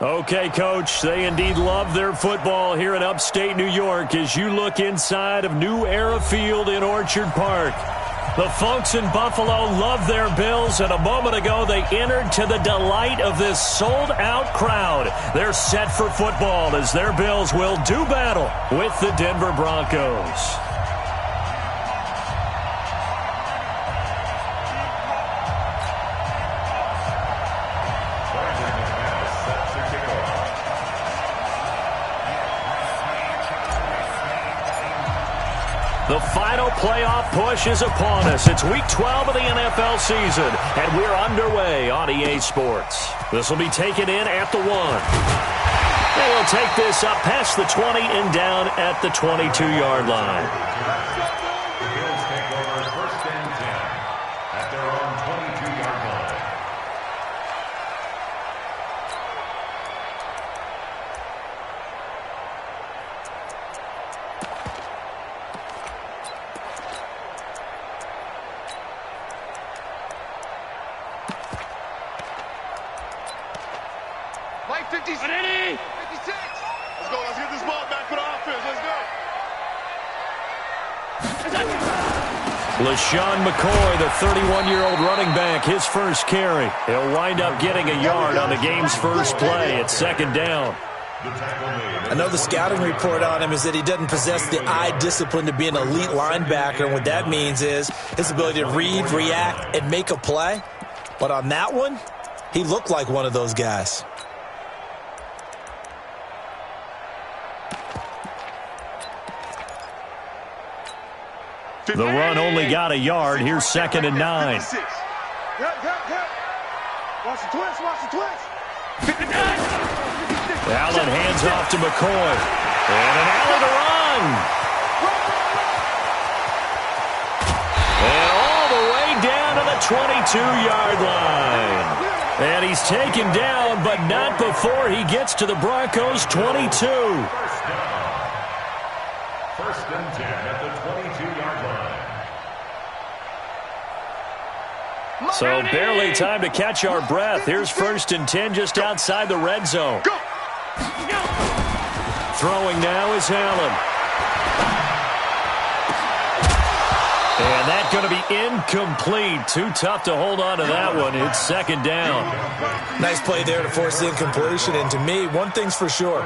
Okay, Coach, they indeed love their football here in upstate New York as you look inside of New Era Field in Orchard Park. The folks in Buffalo love their Bills, and a moment ago they entered to the delight of this sold-out crowd. They're set for football as their Bills will do battle with the Denver Broncos. The final playoff push is upon us. It's Week 12 of the NFL season, and we're underway on EA Sports. This will be taken in at the 1. And we'll take this up past the 20 and down at the 22-yard line. The Bills take over 1st and 10 at their own 22-yard line. Mike 56. 56. Let's go. Let's get this ball back for the offense. Let's go. LaShawn McCoy, the 31-year-old running back, his first carry. He'll wind up getting a yard on the game's first play. It's 2nd down. I know the scouting report on him is that he doesn't possess the eye discipline to be an elite linebacker. And what that means is his ability to read, react, and make a play. But on that one, he looked like one of those guys. The run only got a yard. Here's 2nd and 9. Watch the twist. Watch the twist. Allen hands off to McCoy. And an alley to run. And all the way down to the 22-yard line. And he's taken down, but not before he gets to the Broncos' 22. 1st and 10 at the 22-yard line. So barely time to catch our breath. Here's 1st and 10 just outside the red zone. Throwing now is Allen. And that's going to be incomplete. Too tough to hold on to that one. It's 2nd down. Nice play there to force the incompletion. And to me, one thing's for sure.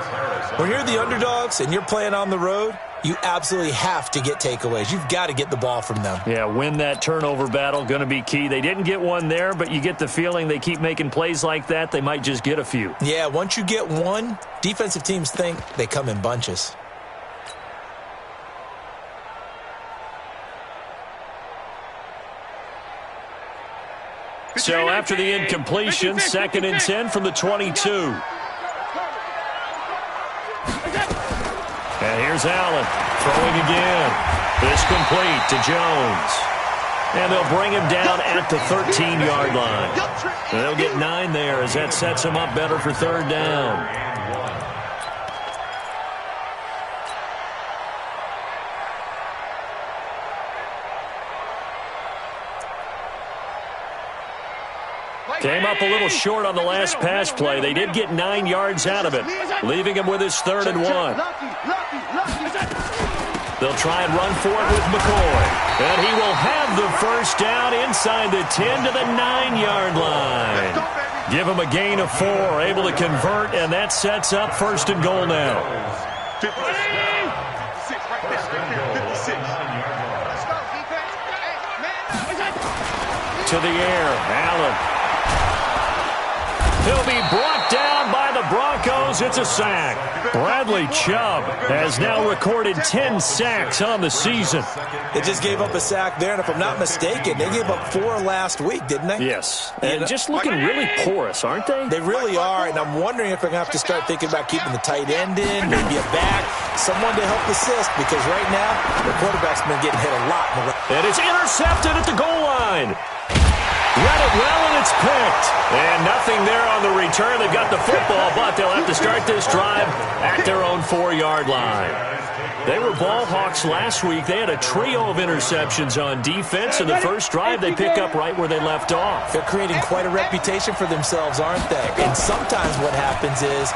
When you're the underdogs and you're playing on the road, you absolutely have to get takeaways. You've got to get the ball from them. Yeah, win that turnover battle, going to be key. They didn't get one there, but you get the feeling they keep making plays like that, they might just get a few. Yeah, once you get one, defensive teams think they come in bunches. So after the incompletion, 2nd and 10 from the 22. And here's Allen throwing again. This complete to Jones. And they'll bring him down at the 13-yard line. And they'll get 9 there as that sets him up better for 3rd down. Came up a little short on the last pass play. They did get 9 yards out of it, leaving him with his 3rd and 1. They'll try and run for it with McCoy. And he will have the 1st down inside the 10 to the 9-yard line. Give him a gain of 4, able to convert, and that sets up 1st and goal now. To the air, Allen. He'll be brought down by the Broncos. It's a sack. Bradley Chubb has now recorded 10 sacks on the season. They just gave up a sack there, and if I'm not mistaken, they gave up 4 last week, didn't they? Yes. And just looking really porous, aren't they? They really are, and I'm wondering if they're going to have to start thinking about keeping the tight end in, maybe a back, someone to help assist, because right now, the quarterback's been getting hit a lot. And it's intercepted at the goal line. Read it well, and it's picked. And nothing there on the return. They've got the football, but they'll have to start this drive at their own 4-yard line. They were ball hawks last week. They had a trio of interceptions on defense, and the first drive they pick up right where they left off. They're creating quite a reputation for themselves, aren't they? And sometimes what happens is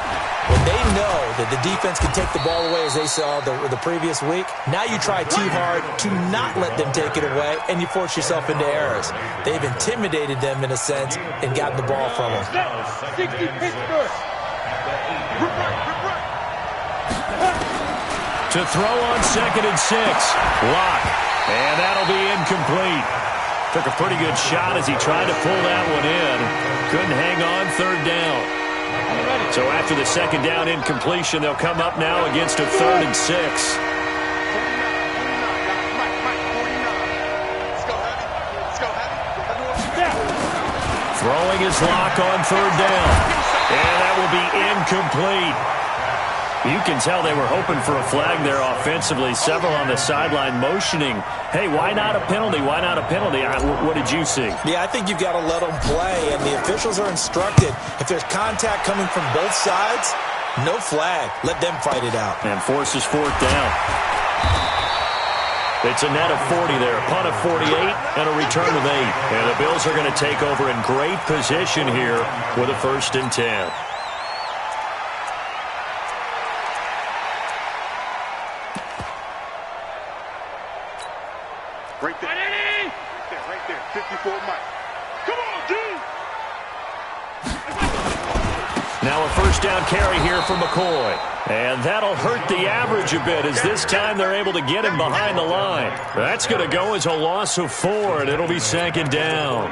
when they know that the defense can take the ball away, as they saw the previous week, now you try too hard to not let them take it away, and you force yourself into errors. They've intimidated them in a sense and gotten the ball from them. 60 Pittsburgh. To throw on 2nd and 6. Lock. And that'll be incomplete. Took a pretty good shot as he tried to pull that one in. Couldn't hang on 3rd down. So after the 2nd down incompletion, they'll come up now against a 3rd and 6. Throwing his Lock on 3rd down. And that will be incomplete. You can tell they were hoping for a flag there offensively. Several on the sideline motioning, hey, why not a penalty? Why not a penalty? What did you see? Yeah, I think you've got to let them play, and the officials are instructed. If there's contact coming from both sides, no flag. Let them fight it out. And forces 4th down. It's a net of 40 there. A punt of 48 and a return of 8. And the Bills are going to take over in great position here with a 1st and 10. Right there. Right there. 54 Mike. Come on, dude. Now a 1st down carry here for McCoy. And that'll hurt the average a bit as this time they're able to get him behind the line. That's going to go as a loss of 4, and it'll be 2nd down.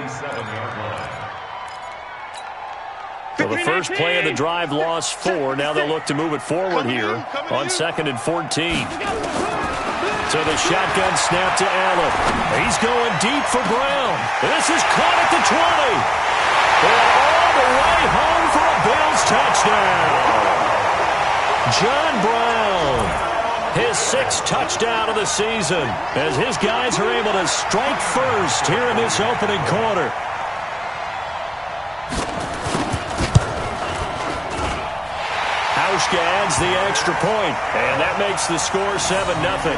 So the first play of the drive lost 4. Now they'll look to move it forward here on 2nd and 14. So the shotgun snap to Allen. He's going deep for Brown. This is caught at the 20. And all the way home for a Bills touchdown. John Brown, his 6th touchdown of the season, as his guys are able to strike first here in this opening quarter. Hauschka adds the extra point, and that makes the score 7-0.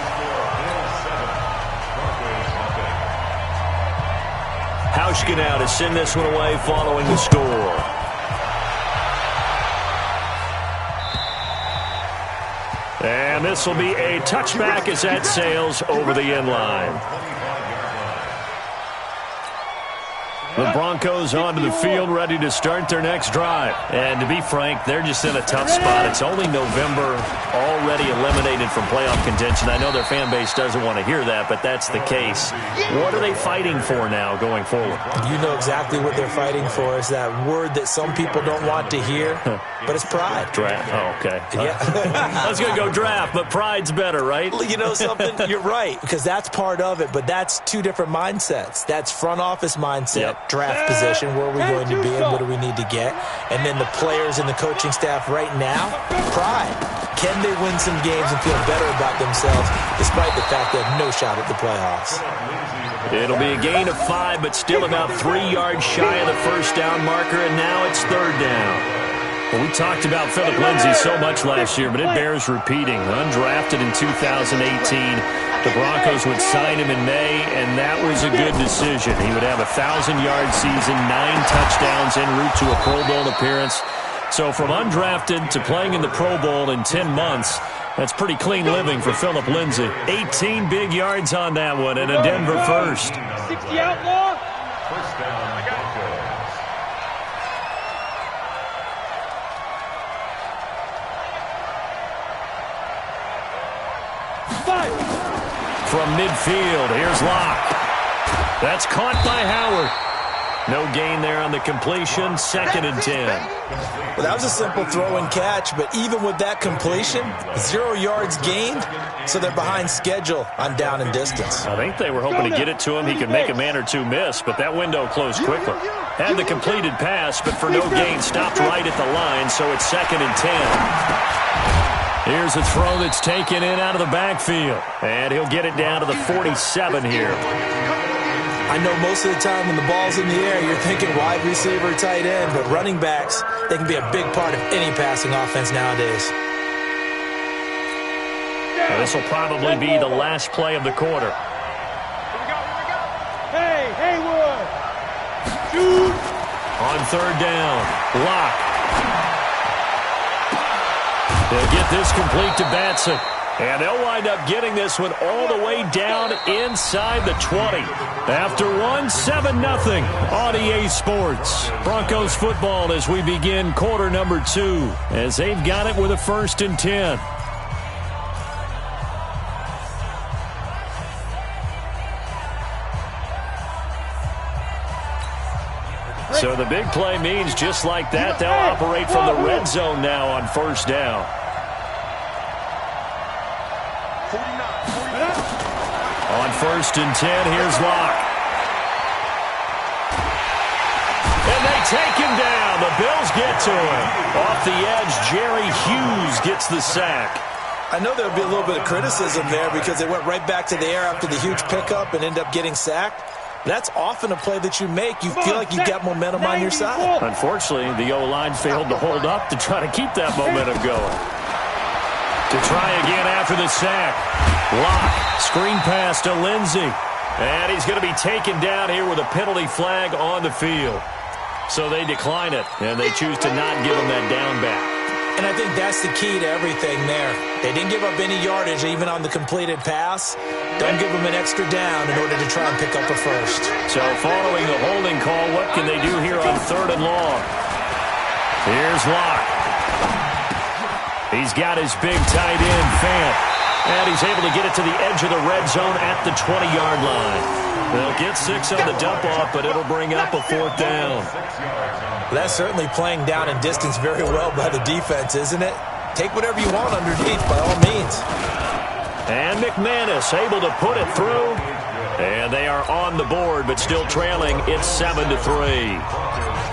Hauschka now to send this one away following the score. And this will be a touchback as that sails over the end line. The Broncos onto the field, ready to start their next drive. And to be frank, they're just in a tough spot. It's only November, already eliminated from playoff contention. I know their fan base doesn't want to hear that, but that's the case. What are they fighting for now going forward? You know exactly what they're fighting for. Is that word that some people don't want to hear, but it's pride. Draft. Oh, okay. Yeah. I was going to go draft, but pride's better, right? You know something? You're right, because that's part of it, but that's 2 different mindsets. That's front office mindset. Yep. Draft position, where are we going to be and what do we need to get? And then the players and the coaching staff right now, pride. Can they win some games and feel better about themselves despite the fact they have no shot at the playoffs? It'll be a gain of 5, but still about 3 yards shy of the 1st down marker, and now it's 3rd down. Well, we talked about Philip Lindsay so much last year, but it bears repeating. Undrafted in 2018, the Broncos would sign him in May, and that was a good decision. He would have a 1,000-yard season, 9 touchdowns en route to a Pro Bowl appearance. So from undrafted to playing in the Pro Bowl in 10 months, that's pretty clean living for Philip Lindsay. 18 big yards on that one, and a Denver first. 60 outlaw. 1st down, Broncos. From midfield, here's Locke. That's caught by Howard. No gain there on the completion, 2nd and 10. Well, that was a simple throw and catch, but even with that completion, 0 yards gained, so they're behind schedule on down and distance. I think they were hoping to get it to him. He could make a man or 2 miss, but that window closed quickly. Had the completed pass, but for no gain, stopped right at the line, so it's 2nd and 10. Here's a throw that's taken in out of the backfield, and he'll get it down to the 47 here. I know most of the time when the ball's in the air, you're thinking wide receiver, tight end, but running backs, they can be a big part of any passing offense nowadays. This will probably be the last play of the quarter. Hey, Haywood! Shoot! On third down, Locke. They'll get this complete to Batson. And they'll wind up getting this one all the way down inside the 20. After one, 7-0 on EA Sports. Broncos football as we begin quarter number 2, as they've got it with a 1st and 10. So the big play means just like that, they'll operate from the red zone now on 1st down. On 1st and 10, here's Locke. And they take him down. The Bills get to him. Off the edge, Jerry Hughes gets the sack. I know there would be a little bit of criticism there because they went right back to the air after the huge pickup and ended up getting sacked. That's often a play that you make. You feel like you've got momentum on your side. Unfortunately, the O-line failed to hold up to try to keep that momentum going. To try again after the sack. Locke, screen pass to Lindsey. And he's going to be taken down here with a penalty flag on the field. So they decline it, and they choose to not give him that down back. And I think that's the key to everything there. They didn't give up any yardage even on the completed pass. Don't give them an extra down in order to try and pick up a first. So following the holding call, what can they do here on 3rd and long? Here's Locke. He's got his big tight end, Fant. And he's able to get it to the edge of the red zone at the 20-yard line. They'll get 6 on the dump-off, but it'll bring up a 4th down. That's certainly playing down in distance very well by the defense, isn't it? Take whatever you want underneath, by all means. And McManus able to put it through. And they are on the board, but still trailing. It's 7-3.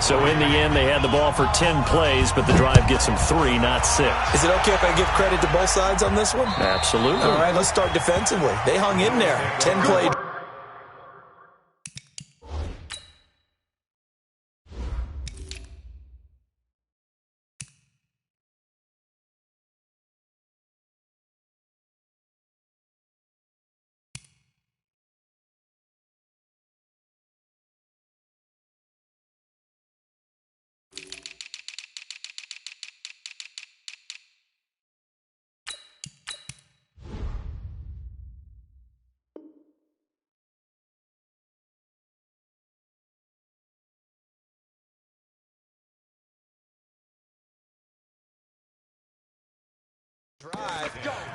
So in the end, they had the ball for 10 plays, but the drive gets them 3, not 6. Is it okay if I give credit to both sides on this one? Absolutely. All right, let's start defensively. They hung in there. 10-play.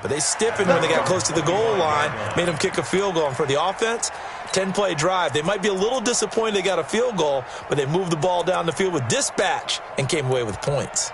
But they stiffened when they got close to the goal line, made them kick a field goal. And for the offense, 10-play drive. They might be a little disappointed they got a field goal, but they moved the ball down the field with dispatch and came away with points.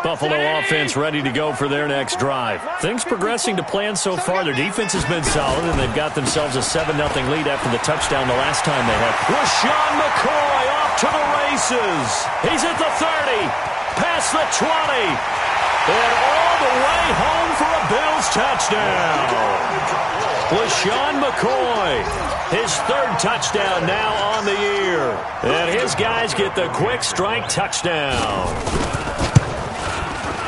Buffalo offense ready to go for their next drive. Things progressing to plan so far. Their defense has been solid, and they've got themselves a 7-0 lead after the touchdown the last time they had. LaShawn McCoy off to the races. He's at the 30, past the 20, and all the way home for a Bills touchdown. LaShawn McCoy, his 3rd touchdown now on the year. And his guys get the quick strike touchdown.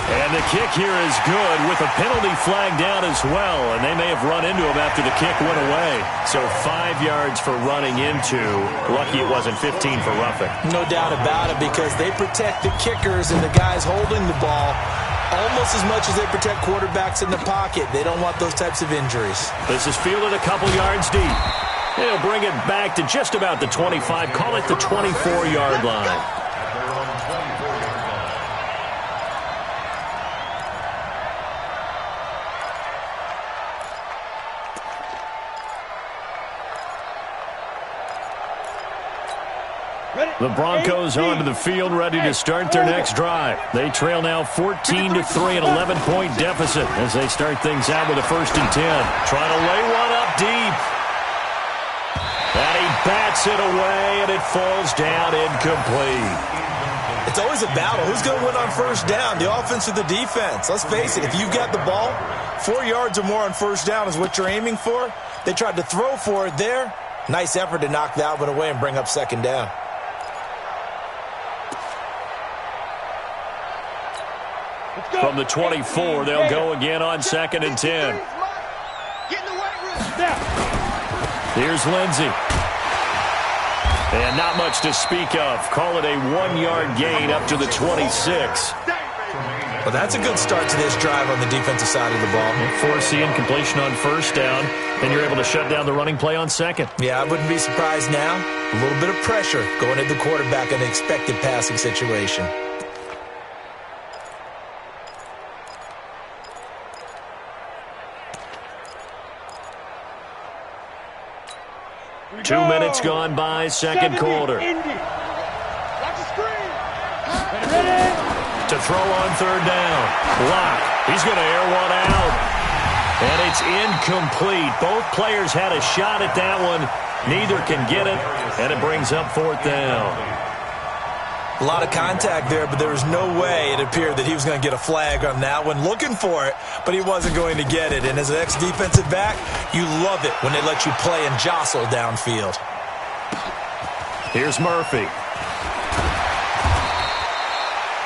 And the kick here is good with a penalty flag down as well. And they may have run into him after the kick went away. So 5 yards for running into. Lucky it wasn't 15 for roughing. No doubt about it, because they protect the kickers and the guys holding the ball almost as much as they protect quarterbacks in the pocket. They don't want those types of injuries. This is fielded a couple yards deep. They'll bring it back to just about the 25. Call it the 24-yard line. The Broncos onto the field, ready to start their next drive. They trail now 14-3, an 11-point deficit as they start things out with a 1st and 10. Trying to lay one up deep. And he bats it away, and it falls down incomplete. It's always a battle. Who's going to win on first down, the offense or the defense? Let's face it, if you've got the ball, 4 yards or more on first down is what you're aiming for. They tried to throw for it there. Nice effort to knock that one away and bring up second down. From the 24, they'll go again on 2nd and 10. Here's Lindsey. And not much to speak of. Call it a 1-yard gain up to the 26. Well, that's a good start to this drive on the defensive side of the ball. Force the incompletion on first down, and you're able to shut down the running play on second. Yeah, I wouldn't be surprised now. A little bit of pressure going at the quarterback in an expected passing situation. Two minutes gone by, second quarter. To throw on third down. Block. He's going to air one out. And it's incomplete. Both players had a shot at that one. Neither can get it. And it brings up fourth down. A lot of contact there, but there was no way it appeared that he was going to get a flag on that one. Looking for it, but he wasn't going to get it. And as an ex-defensive back, you love it when they let you play and jostle downfield. Here's Murphy.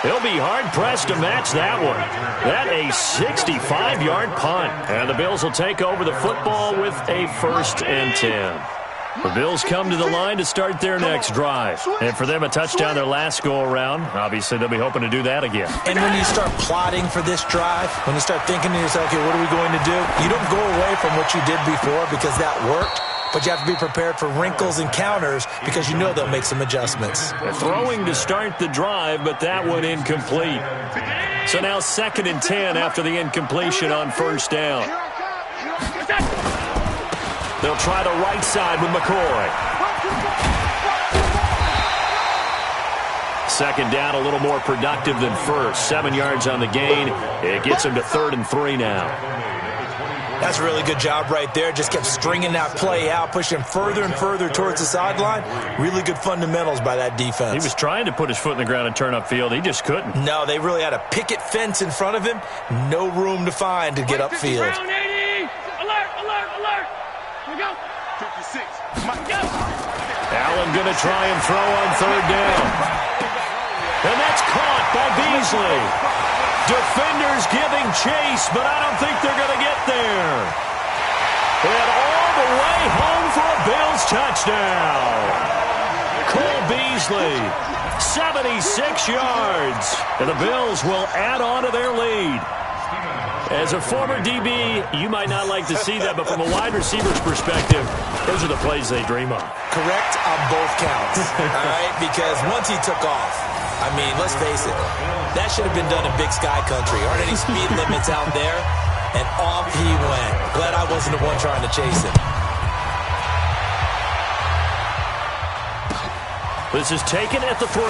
He'll be hard-pressed to match that one. That a 65-yard punt. And the Bills will take over the football with a 1st and 10. The Bills come to the line to start their next drive. And for them, a touchdown their last go-around. Obviously, they'll be hoping to do that again. And when you start plotting for this drive, when you start thinking to yourself, okay, what are we going to do? You don't go away from what you did before because that worked. But you have to be prepared for wrinkles and counters because you know they'll make some adjustments. Throwing to start the drive, but that one incomplete. So now 2nd and 10 after the incompletion on first down. They'll try the right side with McCoy. Second down, a little more productive than first. 7 yards on the gain. It gets him to 3rd and 3 now. That's a really good job right there. Just kept stringing that play out, pushing further and further towards the sideline. Really good fundamentals by that defense. He was trying to put his foot in the ground and turn upfield. He just couldn't. No, they really had a picket fence in front of him. No room to find to get upfield. Allen going to try and throw on third down. And that's caught by Beasley. Defenders giving chase, but I don't think they're going to get there. And all the way home for a Bills touchdown. Cole Beasley, 76 yards. And the Bills will add on to their lead. As a former DB, you might not like to see that, but from a wide receiver's perspective, those are the plays they dream of. Correct on both counts, all right? Because once he took off, I mean, let's face it, that should have been done in Big Sky Country. Aren't any speed limits out there? And off he went. Glad I wasn't the one trying to chase him. This is taken at the 3.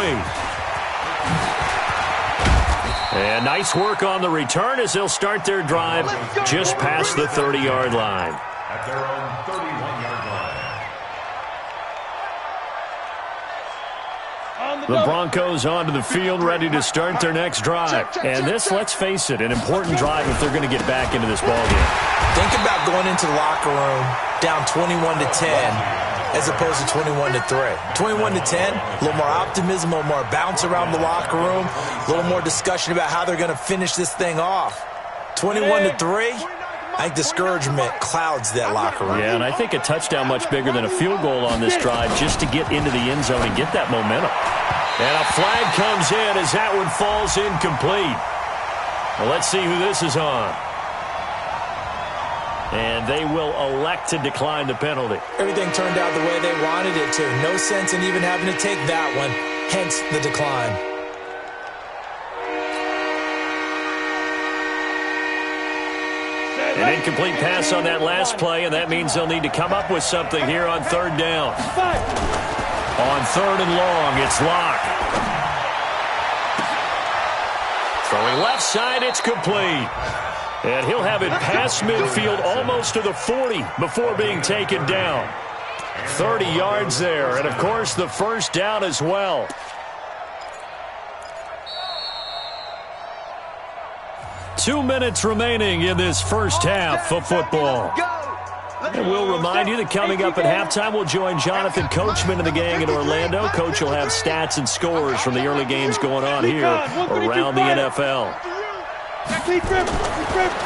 And nice work on the return as they'll start their drive just past the 30-yard line. At their own 31-yard line. The Broncos onto the field ready to start their next drive. And this, let's face it, an important drive if they're going to get back into this ballgame. Think about going into the locker room down 21-10 as opposed to 21-3. 21-10, a little more optimism, a little more bounce around the locker room, a little more discussion about how they're going to finish this thing off. 21-3, I think discouragement clouds that locker room. Yeah, and I think a touchdown much bigger than a field goal on this drive just to get into the end zone and get that momentum. And a flag comes in as that one falls incomplete. Well, let's see who this is on. And they will elect to decline the penalty. Everything turned out the way they wanted it to. No sense in even having to take that one, hence the decline. An incomplete pass on that last play, and that means they'll need to come up with something here on third down. On 3rd and long, it's Locke. Throwing left side, it's complete. And he'll have it past midfield almost to the 40 before being taken down. 30 yards there, and of course the first down as well. 2 minutes remaining in this first half of football. And we'll remind you that coming up at halftime, we'll join Jonathan Coachman and the gang in Orlando. Coach will have stats and scores from the early games going on here around the NFL.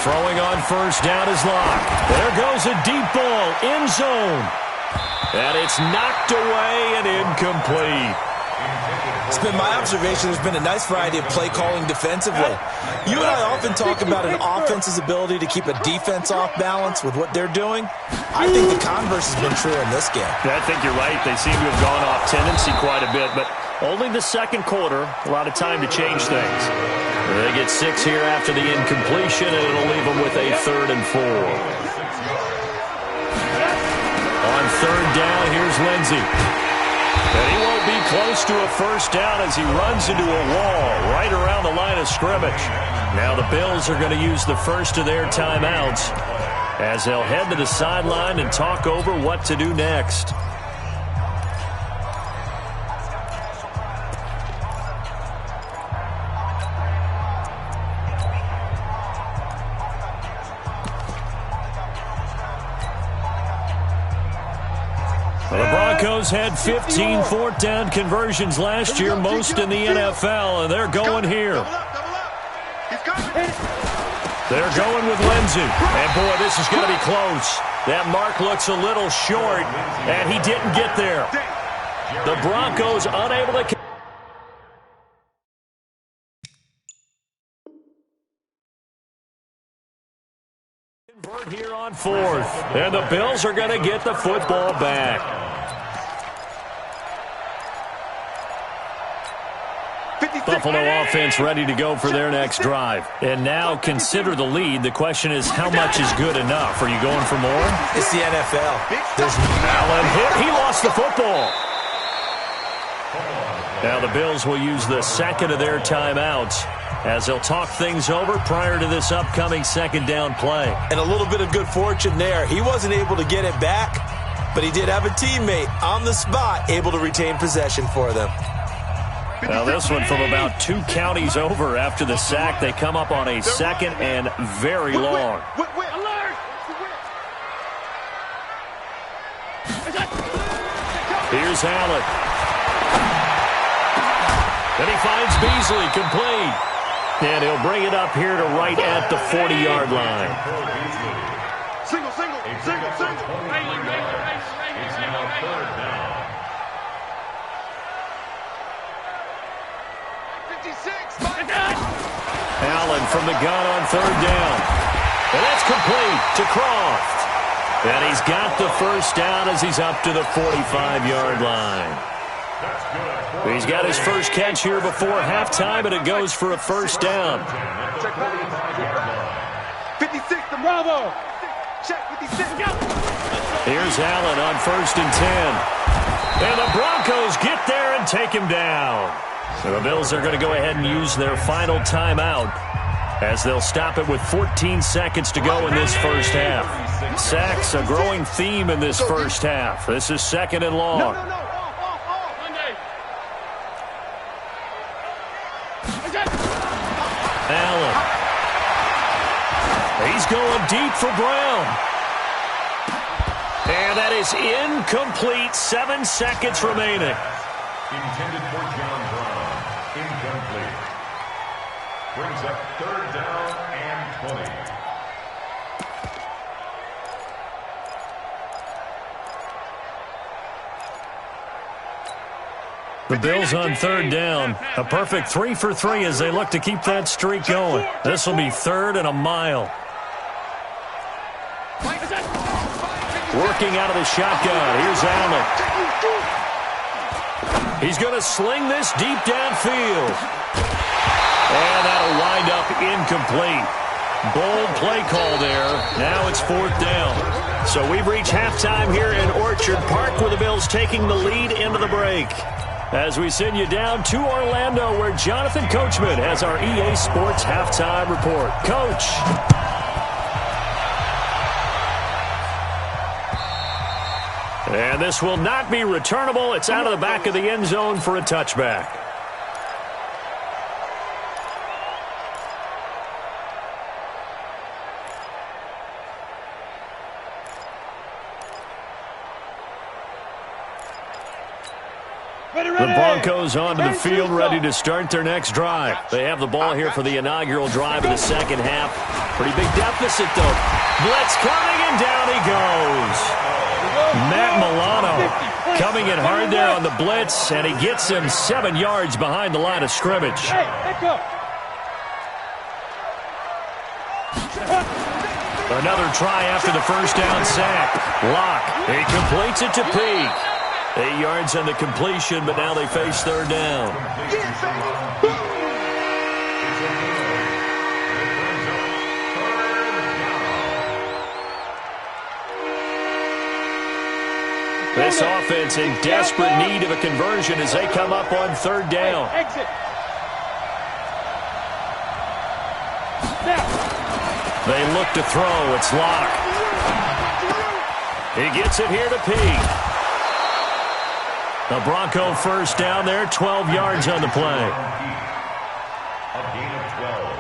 Throwing on first down is Locke. There goes a deep ball, end zone. And it's knocked away and incomplete. It's been my observation there's been a nice variety of play calling defensively. You and I often talk about an offense's ability to keep a defense off balance with what they're doing. I think the converse has been true in this game. I think you're right. They seem to have gone off tendency quite a bit, but only the second quarter, a lot of time to change things. They get 6 here after the incompletion, and it'll leave them with a 3rd and 4. On 3rd down, here's Lindsey. And he won't be close to a first down as he runs into a wall right around the line of scrimmage. Now the Bills are going to use the first of their timeouts as they'll head to the sideline and talk over what to do next. The Broncos had 15 fourth down conversions last year, most in the NFL, and they're going here. They're going with Lindsey. And, boy, this is going to be close. That mark looks a little short, and he didn't get there. The Broncos unable to convert here on 4th. And the Bills are going to get the football back. Buffalo offense ready to go for their next drive. And now consider the lead. The question is, how much is good enough? Are you going for more? It's the NFL. Allen hit. He lost the football. Now the Bills will use the second of their timeouts as they'll talk things over prior to this upcoming second down play. And a little bit of good fortune there. He wasn't able to get it back, but he did have a teammate on the spot able to retain possession for them. Now this one from about 2 counties over after the sack. They come up on a 2nd and very long. Here's Allen. And he finds Beasley complete. And he'll bring it up here to right at the 40-yard line. Single. It's now 3rd down. 56. Allen from the gun on 3rd down. And that's complete to Croft. And he's got the first down as he's up to the 45-yard line. He's got his first catch here before halftime, and it goes for a first down. 56, the Bravo. Check 56. Here's Allen on 1st and 10. And the Broncos get there and take him down. So the Bills are going to go ahead and use their final timeout as they'll stop it with 14 seconds to go in this first half. Sacks, a growing theme in this first half. This is 2nd and long. Allen. He's going deep for Brown. And that is incomplete. 7 seconds remaining. Intended for John Brown. Incomplete. Brings up 3rd down and 20. The Bills on 3rd down. A perfect 3 for 3 as they look to keep that streak going. This will be 3rd and a mile. Working out of the shotgun. Here's Allen. He's going to sling this deep downfield. And that'll wind up incomplete. Bold play call there. Now it's 4th down. So we've reached halftime here in Orchard Park with the Bills taking the lead into the break. As we send you down to Orlando where Jonathan Coachman has our EA Sports halftime report. Coach. And this will not be returnable. It's out of the back of the end zone for a touchback. The Broncos onto the field, ready to start their next drive. They have the ball here for the inaugural drive of the second half. Pretty big deficit, though. Blitz coming, and down he goes. Matt Milano coming in hard there on the blitz, and he gets him 7 yards behind the line of scrimmage. Another try after the first down sack. Locke, he completes it to Peak. 8 yards on the completion, but now they face third down. This offense in desperate need of a conversion as they come up on third down. They look to throw. It's Locke. He gets it here to Peak. The Bronco first down there, 12 yards on the play.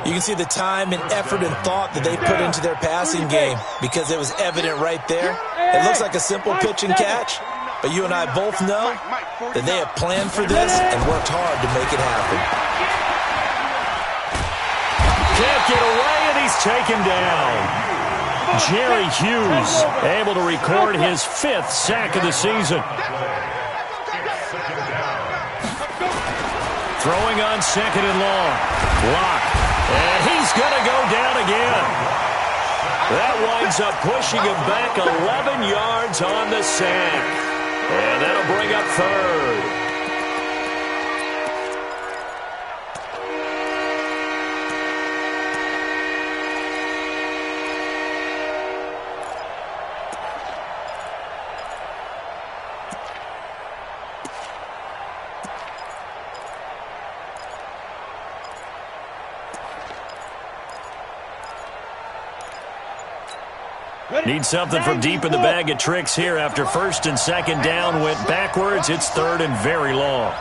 You can see the time and effort and thought that they put into their passing game because it was evident right there. It looks like a simple pitch and catch, but you and I both know that they have planned for this and worked hard to make it happen. Can't get away, and he's taken down. Jerry Hughes able to record his 5th sack of the season. Throwing on second and long. Locke. And he's going to go down again. That winds up pushing him back 11 yards on the sack. And that'll bring up third. Need something from deep in the bag of tricks here after first and second down went backwards. It's third and very long.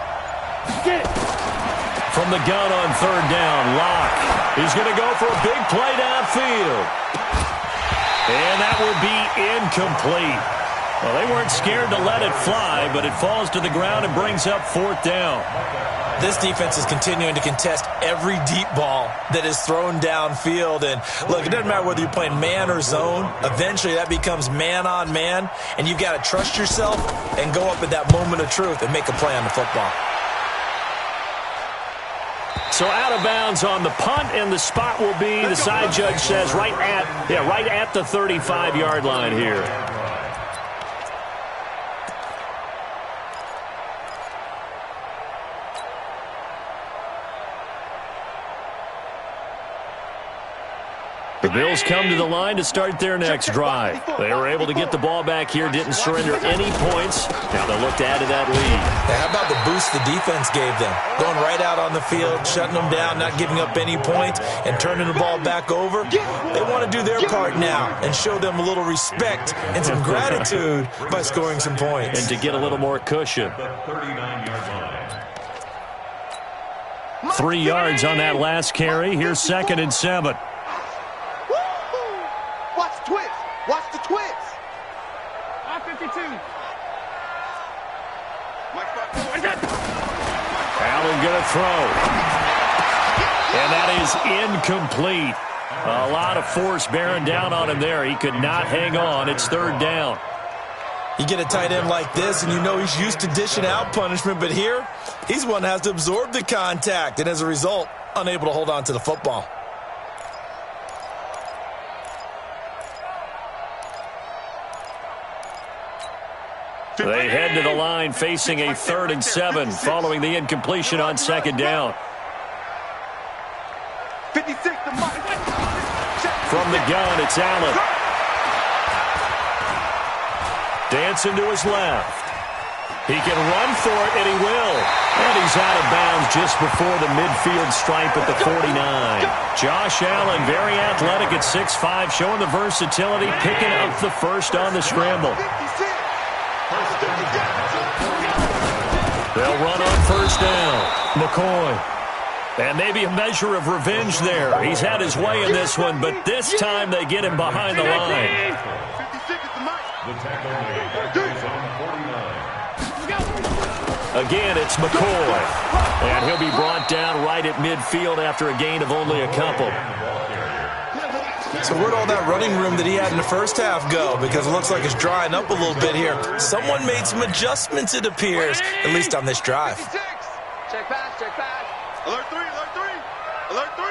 From the gun on third down, Locke. He's going to go for a big play downfield. And that will be incomplete. Well, they weren't scared to let it fly, but it falls to the ground and brings up fourth down. This defense is continuing to contest every deep ball that is thrown downfield. And look, it doesn't matter whether you're playing man or zone. Eventually that becomes man on man, and you've got to trust yourself and go up at that moment of truth and make a play on the football. So out of bounds on the punt, and the spot will be, the side judge says, right at the 35-yard line here. The Bills come to the line to start their next drive. They were able to get the ball back here, didn't surrender any points. Now they look to add to that lead. How about the boost the defense gave them? Going right out on the field, shutting them down, not giving up any points, and turning the ball back over. They want to do their part now and show them a little respect and some gratitude by scoring some points. And to get a little more cushion. 3 yards on that last carry. Here's second and 7. Watch the twist. 52. Allen going to throw. And that is incomplete. A lot of force bearing down on him there. He could not hang on. It's third down. You get a tight end like this, and you know he's used to dishing out punishment, but here, he's one that has to absorb the contact, and as a result, unable to hold on to the football. They head to the line facing a 3rd and 7 following the incompletion on second down. 56 to From the gun, it's Allen. Dancing to his left. He can run for it, and he will. And he's out of bounds just before the midfield stripe at the 49. Josh Allen, very athletic at 6'5", showing the versatility, picking up the first on the scramble. They'll run on first down. McCoy. And maybe a measure of revenge there. He's had his way in this one, but this time they get him behind the line. Again, it's McCoy. And he'll be brought down right at midfield after a gain of only a couple. So where'd all that running room that he had in the first half go? Because it looks like it's drying up a little bit here. Someone made some adjustments, it appears, at least on this drive. Check pass, check pass. Alert 3, alert 3. Alert 3.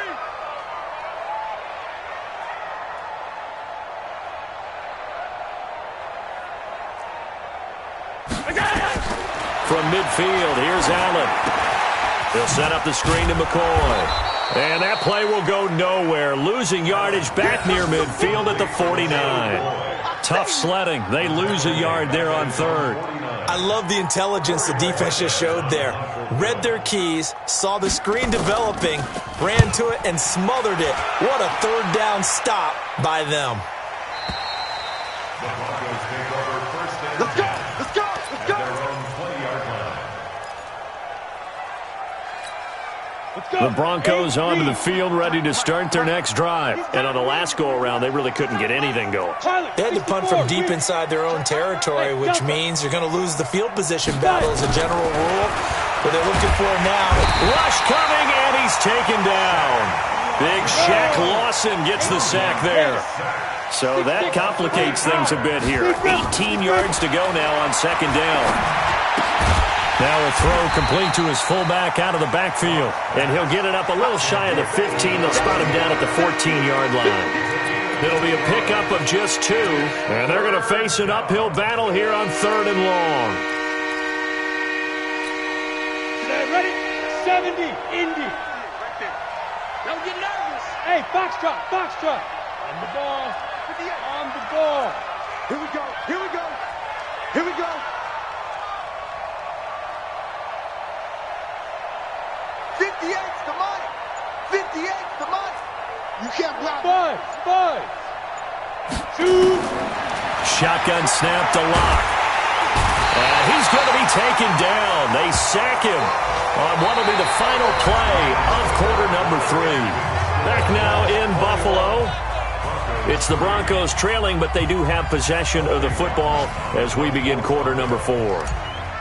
From midfield, here's Allen. He'll set up the screen to McCoy. And that play will go nowhere. Losing yardage back near midfield at the 49. Tough sledding. They lose a yard there on third. I love the intelligence the defense just showed there. Read their keys, saw the screen developing, ran to it, and smothered it. What a third down stop by them. Let's go, let's go, let's go. The Broncos onto the field, ready to start their next drive. And on the last go-around, they really couldn't get anything going. They had to punt from deep inside their own territory, which means you're going to lose the field position battle as a general rule. What they're looking for now. Rush coming, and he's taken down. Big Shaq Lawson gets the sack there. So that complicates things a bit here. 18 yards to go now on second down. Now a throw complete to his fullback out of the backfield. And he'll get it up a little shy of the 15. They'll spot him down at the 14-yard line. It'll be a pickup of just 2. And they're going to face an uphill battle here on third and long. Ready? 70, Indy. Right there. Don't get nervous. Hey, foxtrot, foxtrot. On the ball. On the ball. Here we go, here we go. Here we go. 58's the money. 58's the money. You can't block. Five. Shoot. Shotgun snap to Lock. And he's going to be taken down. They sack him on what will be the final play of quarter number 3. Back now in Buffalo. It's the Broncos trailing, but they do have possession of the football as we begin quarter number 4.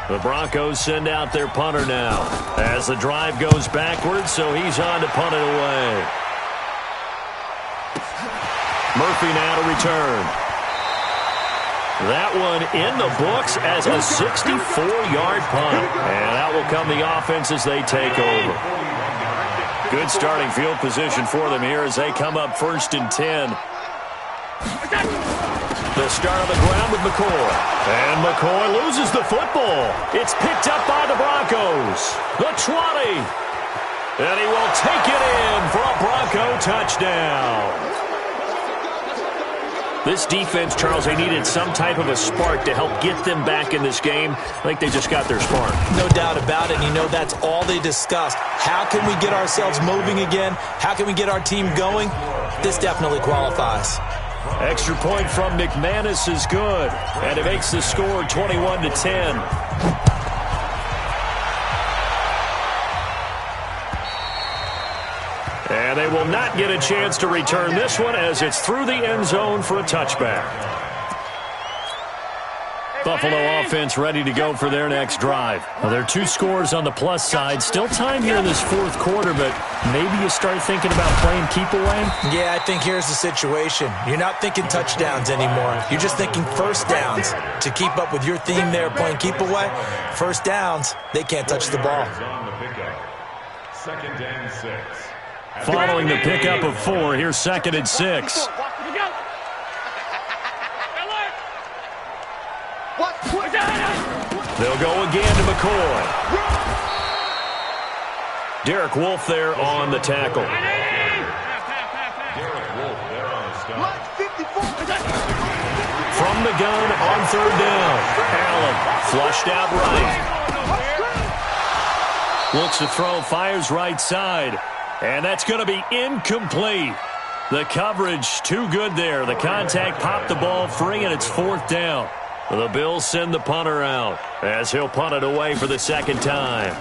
The Broncos send out their punter now as the drive goes backwards, so he's on to punt it away. Murphy now to return. That one in the books as a 64-yard punt. And that will come the offense as they take over. Good starting field position for them here as they come up 1st and 10. The start on the ground with McCoy. And McCoy loses the football. It's picked up by the Broncos. The 20. And he will take it in for a Bronco touchdown. This defense, Charles, they needed some type of a spark to help get them back in this game. I think they just got their spark. No doubt about it. And you know that's all they discussed. How can we get ourselves moving again? How can we get our team going? This definitely qualifies. Extra point from McManus is good. And it makes the score 21-10. And they will not get a chance to return this one as it's through the end zone for a touchback. Buffalo offense ready to go for their next drive. Well, there are 2 scores on the plus side. Still time here in this 4th quarter, but maybe you start thinking about playing keep away? Yeah, I think here's the situation. You're not thinking touchdowns anymore. You're just thinking first downs. To keep up with your theme there, playing keep away, first downs, they can't touch the ball. 2nd and 6. Following the pickup of 4, here's 2nd and 6. They'll go again to McCoy. Derek Wolfe there on the tackle. From the gun on 3rd down. Allen flushed out right. Looks to throw, fires right side. And that's going to be incomplete. The coverage too good there. The contact popped the ball free, and it's 4th down. The Bills send the punter out as he'll punt it away for the 2nd time.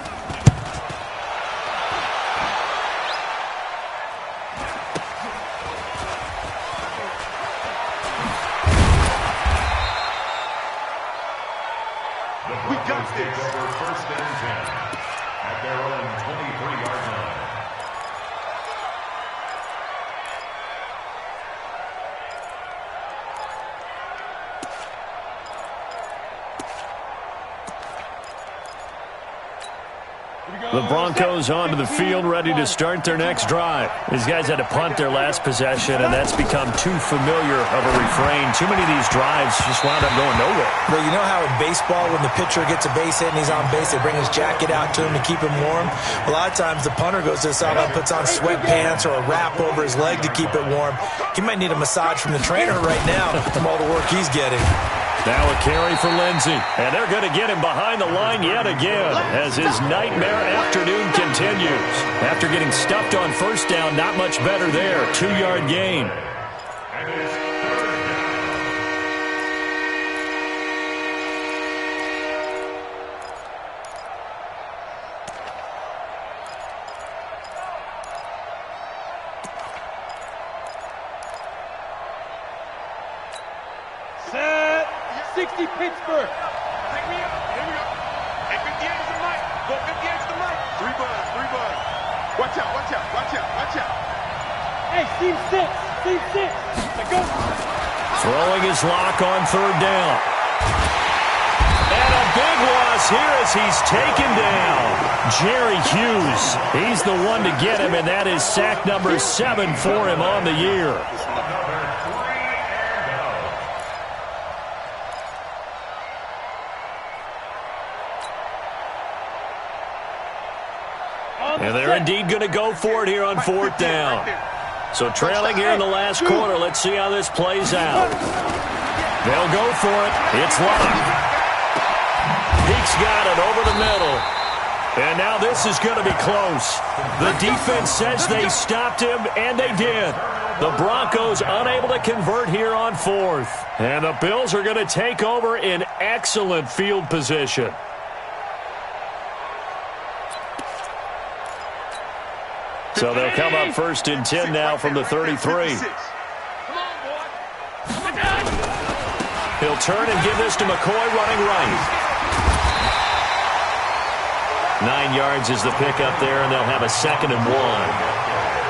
We got this. 1st and The Broncos onto the field, ready to start their next drive. These guys had to punt their last possession, and that's become too familiar of a refrain. Too many of these drives just wound up going nowhere. Well, you know how in baseball, when the pitcher gets a base hit and he's on base, they bring his jacket out to him to keep him warm? A lot of times, the punter goes to the sideline, puts on sweatpants or a wrap over his leg to keep it warm. He might need a massage from the trainer right now from all the work he's getting. Now a carry for Lindsey, and they're going to get him behind the line yet again as his nightmare afternoon continues. After getting stuffed on first down, not much better there. 2-yard gain. And it is third down. Set. 60 Pittsburgh. Take me up. Here we go. Hey, 58 is the mic. Go 58 is the mic. 3 buzz. Watch out. Hey, seam 6. Let's go. Throwing his lock on third down. And a big loss here as he's taken down. Jerry Hughes. He's the one to get him, and that is sack number 7 for him on the year. And they're indeed going to go for it here on fourth down. So trailing here in the last quarter. Let's see how this plays out. They'll go for it. It's locked. Peek's got it over the middle. And now this is going to be close. The defense says they stopped him, and they did. The Broncos unable to convert here on fourth. And the Bills are going to take over in excellent field position. So they'll come up first and 10 now from the 33. He'll turn and give this to McCoy running right. 9 yards is the pickup there, and they'll have a 2nd and 1.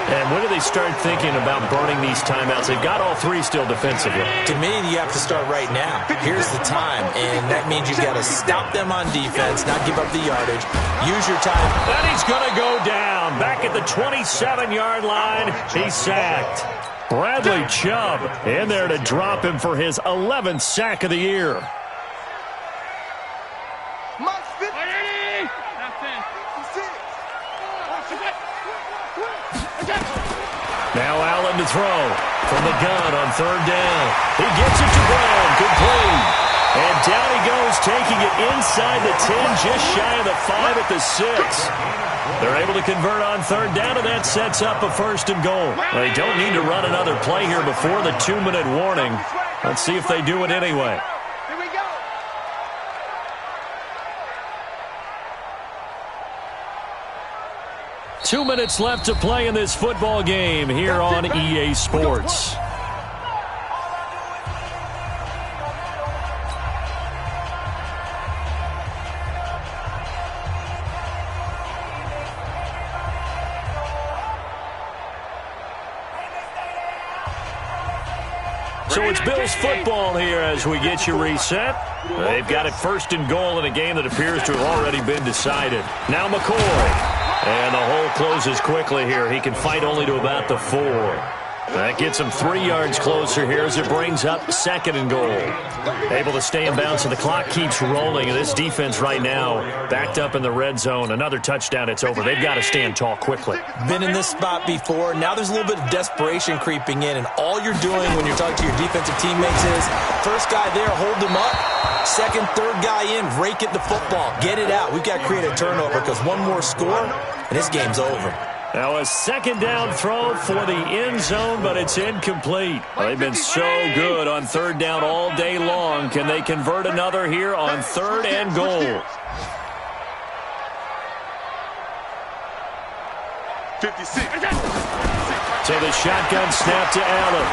And when do they start thinking about burning these timeouts? They've got all 3 still defensively. To me, you have to start right now. Here's the time, and that means you've got to stop them on defense, not give up the yardage. Use your time. And he's going to go down. Back at the 27-yard line, he's sacked. Bradley Chubb in there to drop him for his 11th sack of the year. Now Allen to throw from the gun on third down. He gets it to Brown, complete. And down he goes, taking it inside the 10, just shy of the 5 at the 6. They're able to convert on third down, and that sets up a 1st and goal. They don't need to run another play here before the 2-minute warning. Let's see if they do it anyway. 2 minutes left to play in this football game here on EA Sports. So it's Bills football here as we get you reset. They've got it 1st and goal in a game that appears to have already been decided. Now McCoy. And the hole closes quickly here. He can fight only to about the 4. That gets him 3 yards closer here as it brings up 2nd and goal. Able to stay in bounds, and the clock keeps rolling. And this defense right now backed up in the red zone. Another touchdown, it's over. They've got to stand tall quickly. Been in this spot before. Now there's a little bit of desperation creeping in. And all you're doing when you're talking to your defensive teammates is, first guy there, hold him up. 2nd, 3rd guy in, rake at the football. Get it out. We've got to create a turnover because one more score, and this game's over. Now a 2nd down throw for the end zone, but it's incomplete. They've been so good on 3rd down all day long. Can they convert another here on 3rd and goal? 56. So the shotgun snap to Allen.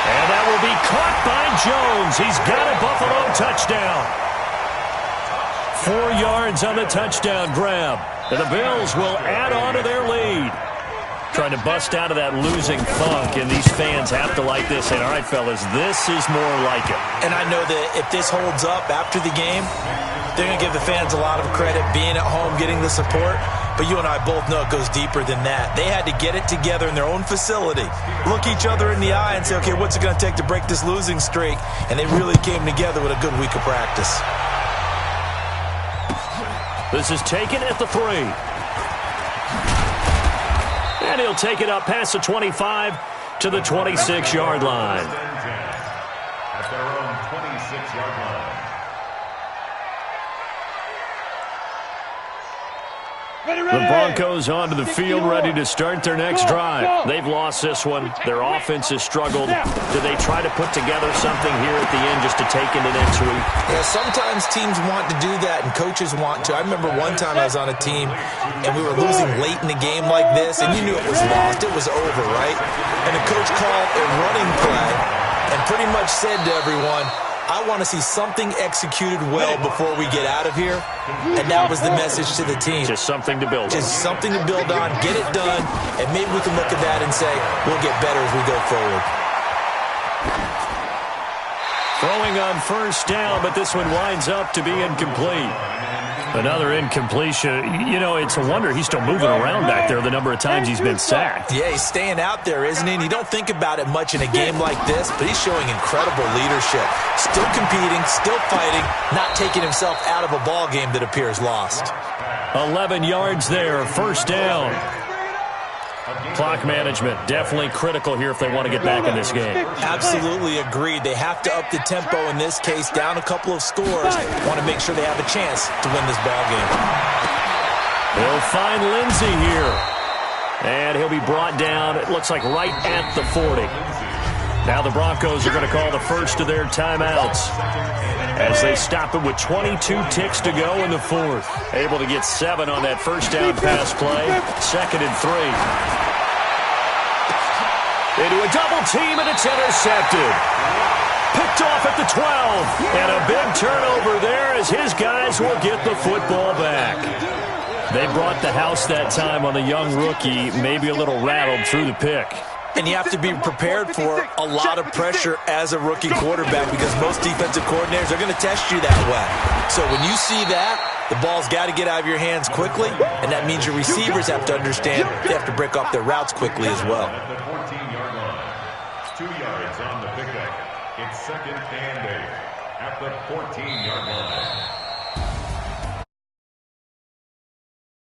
And that will be caught by Jones. He's got a Buffalo touchdown. 4 yards on the touchdown grab. And the Bills will add on to their lead. Trying to bust out of that losing funk, and these fans have to like this. And all right, fellas, this is more like it. And I know that if this holds up after the game, They're going to give the fans a lot of credit being at home, getting the support. But you and I both know it goes deeper than that. They had to get it together in their own facility, look each other in the eye and say, okay, what's it going to take to break this losing streak? And they really came together with a good week of practice. This is taken at the 3. And he'll take it up past the 25 to the 26-yard line. At their own 26-yard line. The Broncos onto the field, ready to start their next drive. They've lost this one. Their offense has struggled. Do they try to put together something here at the end just to take into next week? Yeah, sometimes teams want to do that, and coaches want to. I remember one time I was on a team, and we were losing late in the game like this, and you knew it was lost. It was over, right? And the coach called a running play and pretty much said to everyone, I want to see something executed well before we get out of here. And that was the message to the team. Just something to build on. Just something to build on, get it done, and maybe we can look at that and say, we'll get better as we go forward. Throwing on first down, but this one winds up to be incomplete. Another incompletion. You know, it's a wonder he's still moving around back there the number of times he's been sacked. Yeah, he's staying out there, isn't he? And you don't think about it much in a game like this, but he's showing incredible leadership. Still competing, still fighting, not taking himself out of a ball game that appears lost. 11 yards there, first down. Clock management, definitely critical here if they want to get back in this game. Absolutely agreed. They have to up the tempo in this case, down a couple of scores. Want to make sure they have a chance to win this ball game. They'll find Lindsey here. And he'll be brought down, it looks like right at the 40. Now the Broncos are going to call the first of their timeouts as they stop it with 22 ticks to go in the 4th. Able to get 7 on that first down pass play. 2nd and 3. Into a double team, and it's intercepted. Picked off at the 12. And a big turnover there as his guys will get the football back. They brought the house that time on the young rookie, maybe a little rattled through the pick. And you have to be prepared for a lot of pressure as a rookie quarterback because most defensive coordinators are going to test you that way. So when you see that, the ball's got to get out of your hands quickly, and that means your receivers have to understand they have to break off their routes quickly as well. At the 14-yard line. 2 yards on the pickup. It's 2nd and 8 at the 14-yard line.